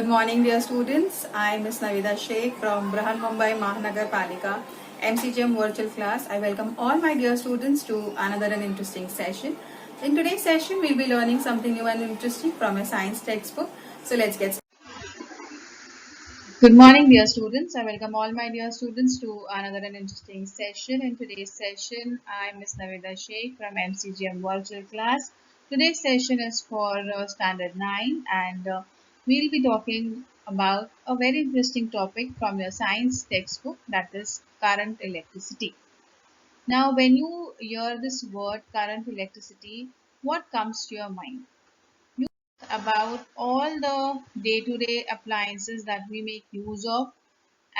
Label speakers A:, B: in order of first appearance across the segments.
A: Good morning, dear students. I am Ms. Navida Sheikh from Brahan Mumbai Mahanagar Palika MCGM virtual class. I welcome all my dear students to another and interesting session. In today's session, we'll be learning something new and interesting from a science textbook. So let's get started. Good morning, dear students. I welcome all my dear students to another and interesting session. In today's session, I am Ms. Navida Sheikh from MCGM virtual class. Today's session is for Standard 9 and we'll be talking about a very interesting topic from your science textbook, that is current electricity. Now, when you hear this word current electricity, what comes to your mind? About all the day-to-day appliances that we make use of,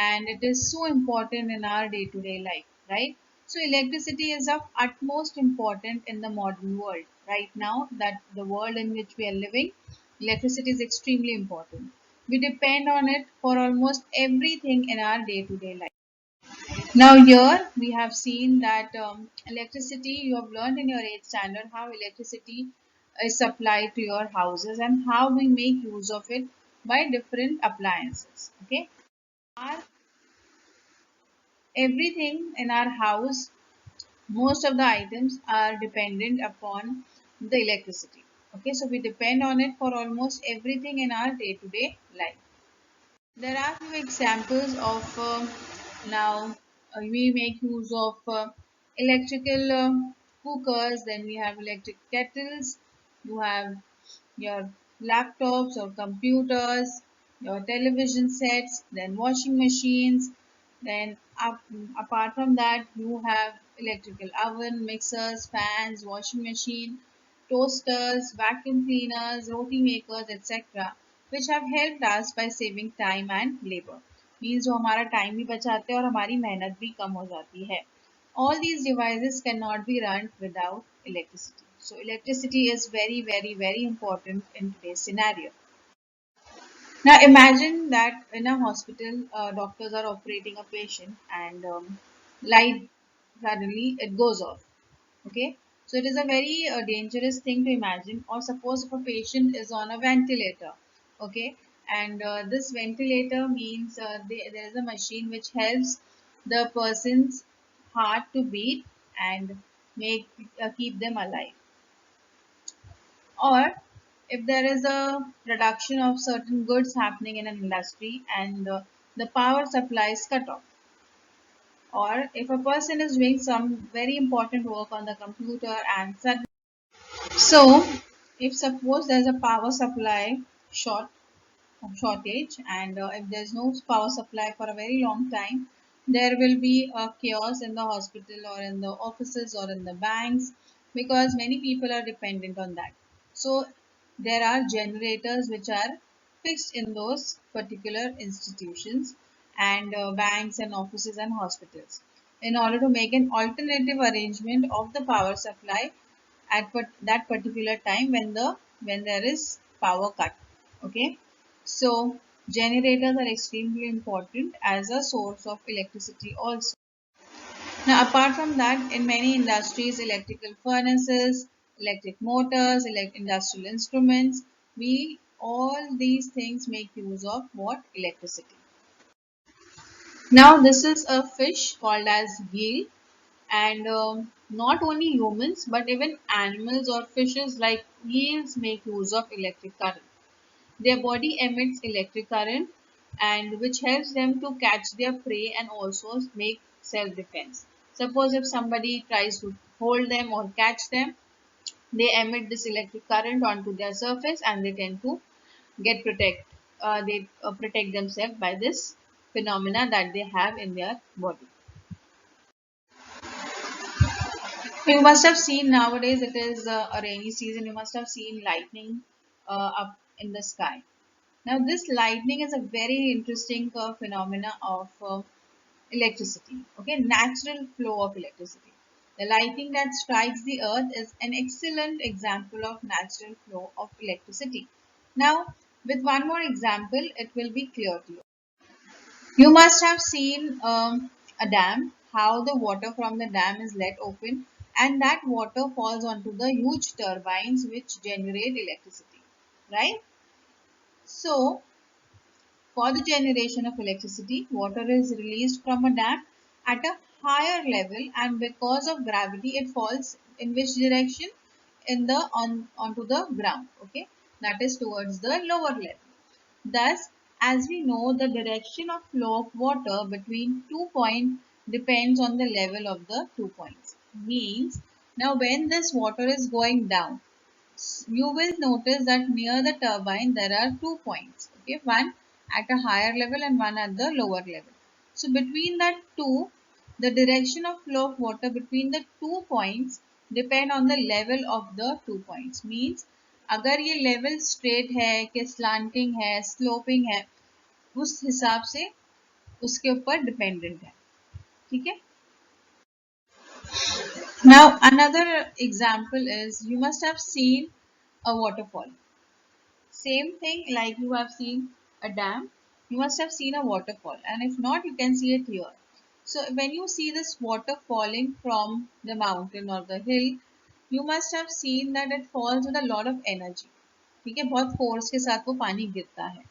A: and it is so important in our day-to-day life, right? So electricity is of utmost important in the modern world. Right now, that the world in which we are living, electricity is extremely important. We depend on it for almost everything in our day-to-day life. Now here we have seen that electricity, you have learned in your 8th standard how electricity is supplied to your houses and how we make use of it by different appliances. Okay, our, everything in our house, most of the items are dependent upon the electricity. Okay, so we depend on it for almost everything in our day-to-day life. There are few examples of now we make use of electrical cookers, then we have electric kettles, you have your laptops or computers, your television sets, then washing machines, then apart from that you have electrical oven, mixers, fans, washing machine, toasters, vacuum cleaners, roti makers, etc. which have helped us by saving time and labor. Means जो हमारा time भी बचाते हैं और हमारी मेहनत भी कम हो जाती है. All these devices cannot be run without electricity. So electricity is very, very, very important in today's scenario. Now imagine that in a hospital, doctors are operating a patient and light suddenly it goes off. Okay, so it is a very dangerous thing to imagine. Or suppose if a patient is on a ventilator, okay, and this ventilator means there is a machine which helps the person's heart to beat and make keep them alive. Or if there is a production of certain goods happening in an industry and the power supply is cut off, or if a person is doing some very important work on the computer and suddenly, so if suppose there's a power supply shortage and if there's no power supply for a very long time, there will be a chaos in the hospital or in the offices or in the banks, because many people are dependent on that. So there are generators which are fixed in those particular institutions and banks and offices and hospitals in order to make an alternative arrangement of the power supply at that particular time when there is power cut. Okay, so generators are extremely important as a source of electricity also. Now apart from that, in many industries, electrical furnaces, electric motors, industrial instruments, we all these things make use of what? Electricity. Now this is a fish called as eel, and not only humans but even animals or fishes like eels make use of electric current. Their body emits electric current and which helps them to catch their prey and also make self-defense. Suppose if somebody tries to hold them or catch them, they emit this electric current onto their surface and they tend to they protect themselves by this phenomena that they have in their body. You must have seen nowadays it is a rainy season. You must have seen lightning up in the sky. Now, this lightning is a very interesting phenomena of electricity. Okay, natural flow of electricity. The lightning that strikes the earth is an excellent example of natural flow of electricity. Now, with one more example, it will be clear to you. You must have seen a dam, how the water from the dam is let open and that water falls onto the huge turbines which generate electricity, right? So, For the generation of electricity, water is released from a dam at a higher level, and because of gravity it falls in which direction? In the onto the ground. Okay, that is towards the lower level. Thus, as we know, the direction of flow of water between 2 points depends on the level of the 2 points. Means, now when this water is going down, you will notice that near the turbine there are 2 points. Okay, one at a higher level and one at the lower level. So between that two, the direction of flow of water between the 2 points depend on the level of the 2 points. Means अगर ये level straight है कि slanting है sloping है उस हिसाब से उसके ऊपर dependent है. ठीक है. Now another example is you must have seen a waterfall. Same thing like you have seen a dam, you must have seen a waterfall, and if not, you can see it here. So when you see this water falling from the mountain or the hill, you must have seen that it falls with a lot of energy. ठीक है, बहुत force के साथ वो पानी गिरता है.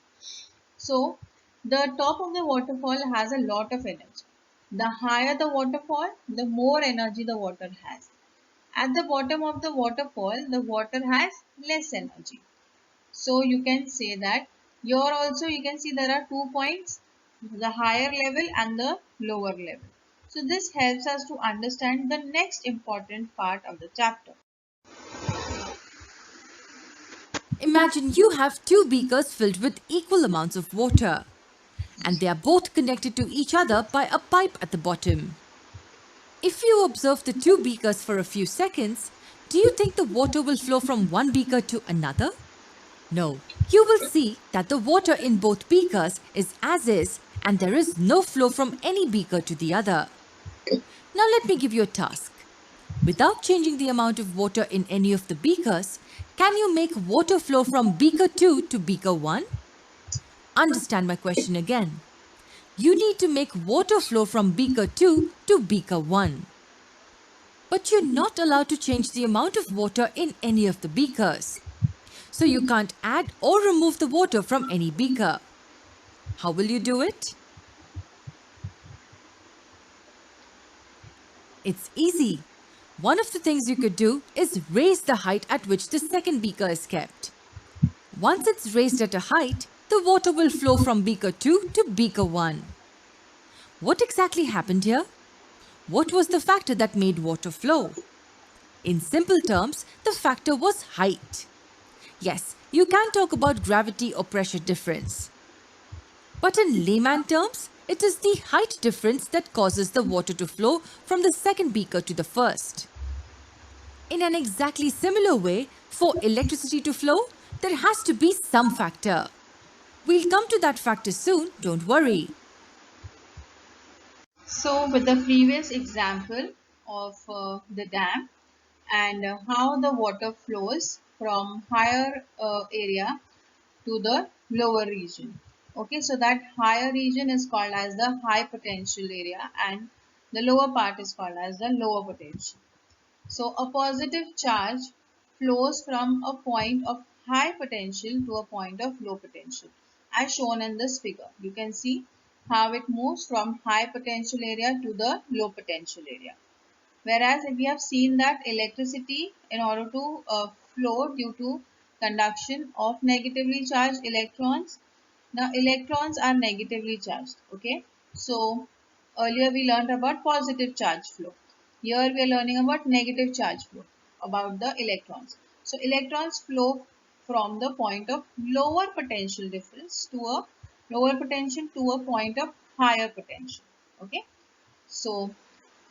A: So the top of the waterfall has a lot of energy. The higher the waterfall, the more energy the water has. At the bottom of the waterfall, the water has less energy. So you can say that here also you can see there are 2 points, the higher level and the lower level. So this helps us to understand the next important part of the chapter.
B: Imagine you have two beakers filled with equal amounts of water, and they are both connected to each other by a pipe at the bottom. If you observe the two beakers for a few seconds, do you think the water will flow from one beaker to another? No. You will see that the water in both beakers is as is, and there is no flow from any beaker to the other. Now let me give you a task. Without changing the amount of water in any of the beakers, can you make water flow from beaker 2 to beaker 1? Understand my question again. You need to make water flow from beaker 2 to beaker 1. But you're not allowed to change the amount of water in any of the beakers. So you can't add or remove the water from any beaker. How will you do it? It's easy. One of the things you could do is raise the height at which the second beaker is kept. Once it's raised at a height, the water will flow from beaker 2 to beaker 1. What exactly happened here? What was the factor that made water flow? In simple terms, the factor was height. Yes, you can talk about gravity or pressure difference. But in layman terms, it is the height difference that causes the water to flow from the second beaker to the first. In an exactly similar way, for electricity to flow, there has to be some factor. We'll come to that factor soon, don't worry.
A: So with the previous example of the dam and how the water flows from higher area to the lower region. Okay, so that higher region is called as the high potential area and the lower part is called as the lower potential. So a positive charge flows from a point of high potential to a point of low potential as shown in this figure. You can see how it moves from high potential area to the low potential area. Whereas if we have seen that electricity in order to flow due to conduction of negatively charged electrons, now electrons are negatively charged. Okay, so earlier we learned about positive charge flow. Here we are learning about negative charge flow about the electrons. So electrons flow from the point of lower potential difference to a lower potential to a point of higher potential. Okay, so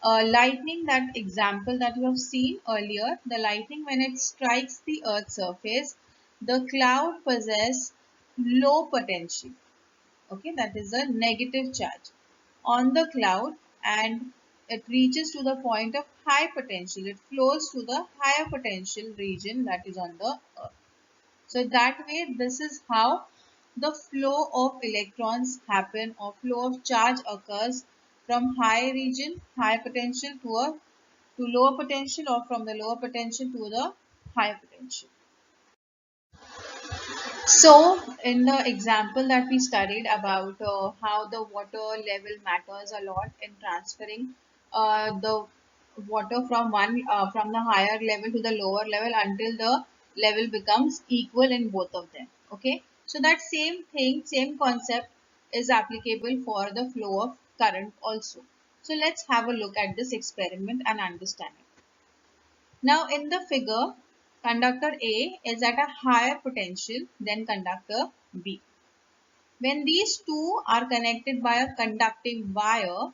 A: lightning, that example that you have seen earlier, the lightning when it strikes the earth's surface, the cloud possess low potential. Okay, that is a negative charge on the cloud and it reaches to the point of high potential. It flows to the higher potential region that is on the earth. So that way, this is how the flow of electrons happen or flow of charge occurs from high region, high potential to lower potential or from the lower potential to the higher potential. So, in the example that we studied about how the water level matters a lot in transferring the water from from the higher level to the lower level until the level becomes equal in both of them. Okay, so that same thing, same concept is applicable for the flow of current also. So let's have a look at this experiment and understand it. Now in the figure, conductor A is at a higher potential than conductor B. When these two are connected by a conducting wire,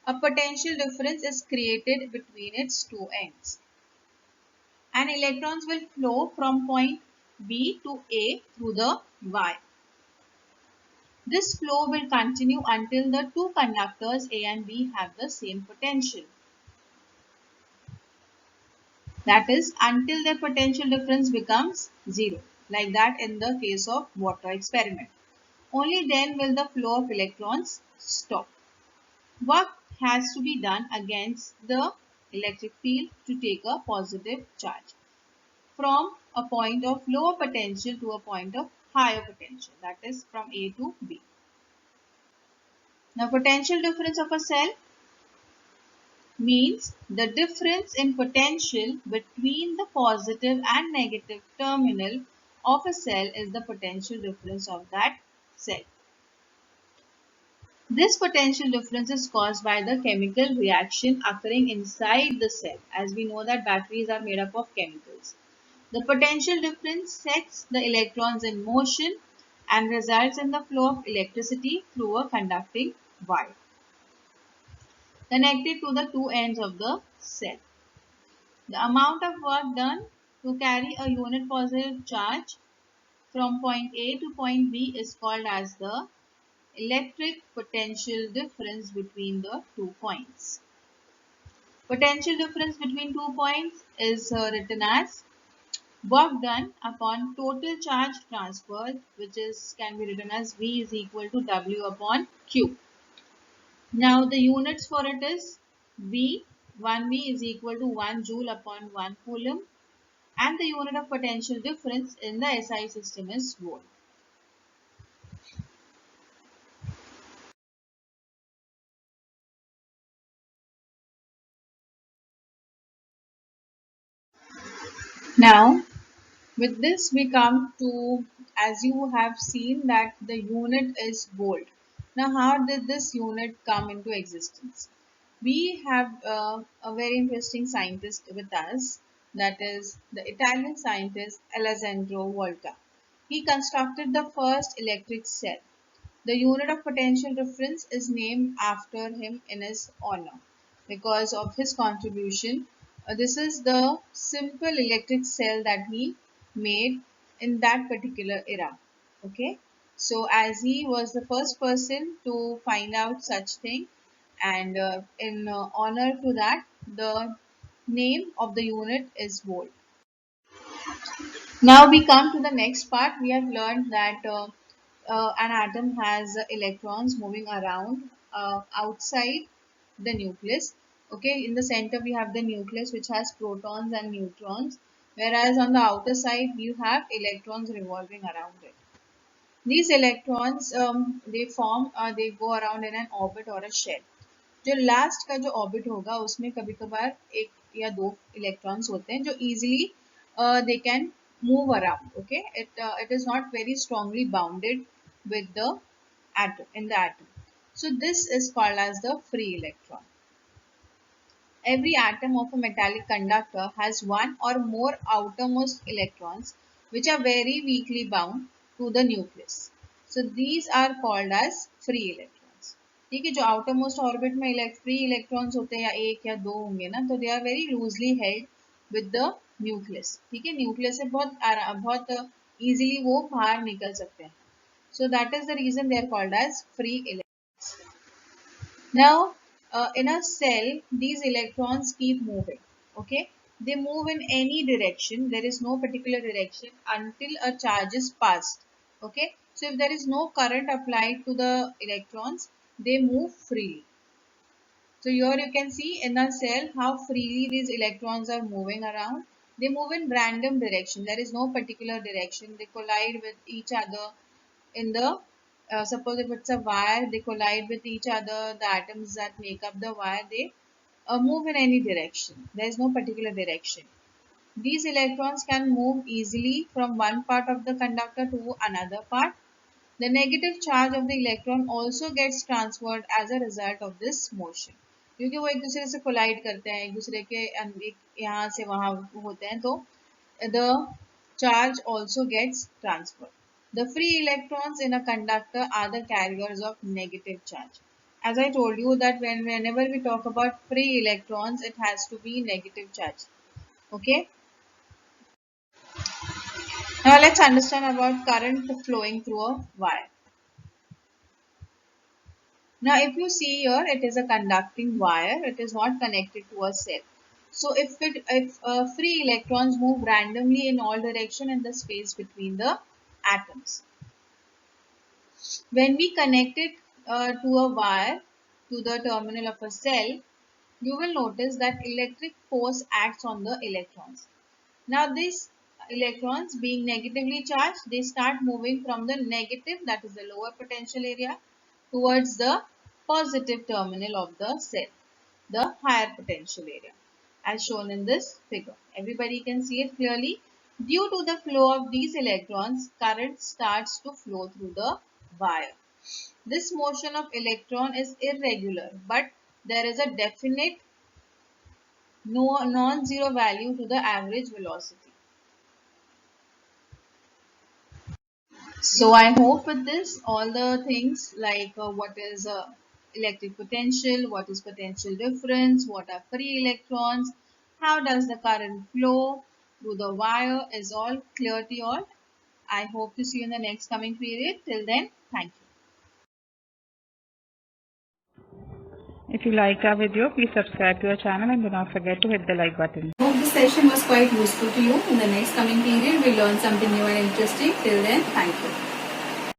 A: a potential difference is created between its two ends. And electrons will flow from point B to A through the wire. This flow will continue until the two conductors A and B have the same potential. That is, until their potential difference becomes zero, like that in the case of water experiment. Only then will the flow of electrons stop. Work has to be done against the electric field to take a positive charge from a point of lower potential to a point of higher potential, that is from A to B. Now potential difference of a cell means the difference in potential between the positive and negative terminal of a cell is the potential difference of that cell. This potential difference is caused by the chemical reaction occurring inside the cell, as we know that batteries are made up of chemicals. The potential difference sets the electrons in motion and results in the flow of electricity through a conducting wire connected to the two ends of the cell. The amount of work done to carry a unit positive charge from point A to point B is called as the electric potential difference between the two points. Potential difference between 2 points is written as work done upon total charge transferred, which is can be written as V is equal to W upon Q. Now the units for it is V, 1V is equal to 1 joule upon 1 coulomb, and the unit of potential difference in the SI system is volt. Now with this we come to, as you have seen, that the unit is volt. Now how did this unit come into existence? We have a very interesting scientist with us, that is the Italian scientist Alessandro Volta. He constructed the first electric cell. The unit of potential difference is named after him in his honor because of his contribution. This is the simple electric cell that he made in that particular era. Okay, so as he was the first person to find out such thing, and in honor to that, the name of the unit is volt. Now we come to the next part. We have learned that an atom has electrons moving around outside the nucleus. Okay, in the center we have the nucleus which has protons and neutrons, whereas on the outer side you have electrons revolving around it. These electrons they go around in an orbit or a shell. जो last का जो orbit होगा उसमें कभी कभार एक या दो इलेक्ट्रॉन्स होते हैं जो easily they can move around. Okay, it is not very strongly bounded with the atom. So this is called as the free electron. Every atom of a metallic conductor has one or more outermost electrons which are very weakly bound to the nucleus. So these are called as free electrons. ठीक है, जो outermost orbit में free electrons होते हैं या एक या दो होंगे ना, तो they are very loosely held with the nucleus. ठीक है, nucleus से बहुत easily वो बाहर निकल सकते हैं. So that is the reason they are called as free electrons. Now, in a cell, these electrons keep moving. Okay, they move in any direction. There is no particular direction until a charge is passed. Okay, so if there is no current applied to the electrons, they move freely. So here you can see in a cell how freely these electrons are moving around. They move in random direction. There is no particular direction. They collide with each other in the suppose if it's a wire, they collide with each other. The atoms that make up the wire, they move in any direction. There is no particular direction. These electrons can move easily from one part of the conductor to another part. The negative charge of the electron also gets transferred as a result of this motion. क्योंकि वो एक दूसरे से collide करते हैं, एक दूसरे के यहाँ से वहाँ होते हैं, तो the charge also gets transferred. The free electrons in a conductor are the carriers of negative charge. As I told you that whenever we talk about free electrons, it has to be negative charge. Okay. Now let's understand about current flowing through a wire. Now if you see here, it is a conducting wire. It is not connected to a cell. So if free electrons move randomly in all direction in the space between the atoms. When we connect it to a wire to the terminal of a cell, you will notice that electric force acts on the electrons. Now these electrons being negatively charged, they start moving from the negative, that is the lower potential area, towards the positive terminal of the cell, the higher potential area, as shown in this figure. Everybody can see it clearly. Due to the flow of these electrons, current starts to flow through the wire. This motion of electron is irregular, but there is a definite non-zero value to the average velocity. So I hope with this all the things like what is electric potential, what is potential difference, what are free electrons, how does the current flow through the wire is all clear to you all. I hope to see you in the next coming period. Till then, thank you.
C: If you liked our video, please subscribe to our channel and do not forget to hit the like button.
A: Hope this session was quite useful to you. In the next coming period, we'll learn something new and interesting. Till then, thank you.